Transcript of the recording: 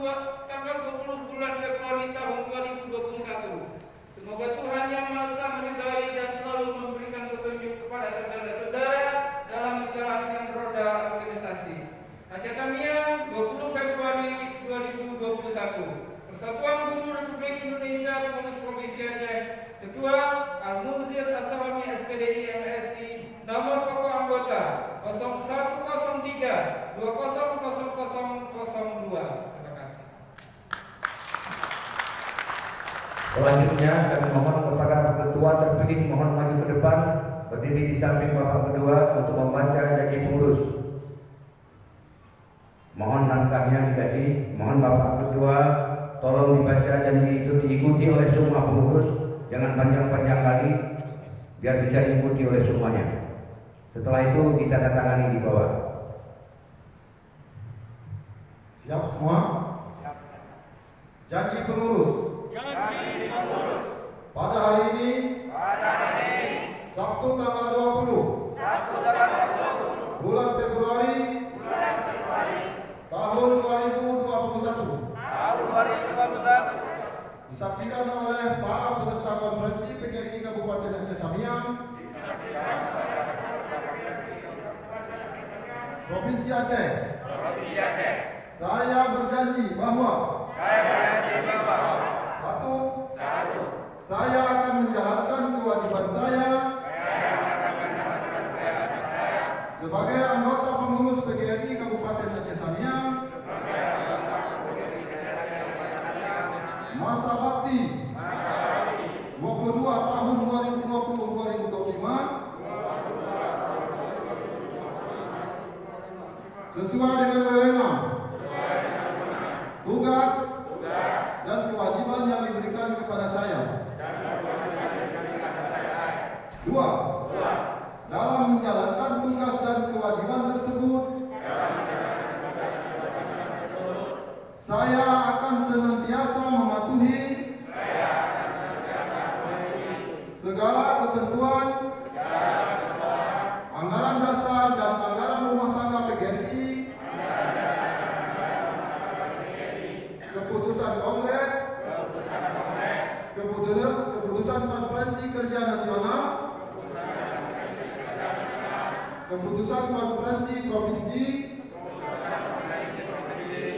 tanggal 20 bulan Februari tahun 2021. Semoga Tuhan Yang Maha Esa menyertai dan selalu memberikan petunjuk kepada saudara-saudara dalam menjalankan roda organisasi. Aceh Tamiang, 20 Februari 2021. Persatuan Guru Republik Indonesia Pengurus Provinsi Aceh, Ketua Al-Muzir As-Salami SPDI MSI, nomor pokok anggota 0103 200002. Terima kasih. Selanjutnya kami mohon kepada ketua terpilih mohon maju ke depan, berdiri di samping Bapak Kedua untuk membaca janji pengurus. Mohon naskahnya dikasih. Mohon Bapak Kedua tolong dibaca janji itu, diikuti oleh semua pengurus, jangan panjang-panjang kali biar bisa diikuti oleh semuanya. Setelah itu kita datangani di bawah. Siap semua? Janji pengurus. Pada hari ini, Sabtu tanggal 20 bulan Februari tahun 2021, disaksikan oleh para peserta konferensi PGRI Kabupaten Aceh Tamiang, Provinsi Aceh. Saya berjanji bahwa satu, saya akan menjalankan kewajiban saya sebagai anggota pengurus PGRI Kabupaten Aceh Tamiang masa bakti 22 tahun 2020-2025 sesuai dengan wewenang, tugas dan kewajiban yang diberikan kepada saya. Dua, dalam menjalankan tugas dan kewajiban tersebut, saya akan senantiasa mematuhi segala ketentuan anggaran dasar dan anggaran rumah tangga PGRI, keputusan Kongres, keputusan Konferensi Kerja Nasional, keputusan Konferensi Provinsi,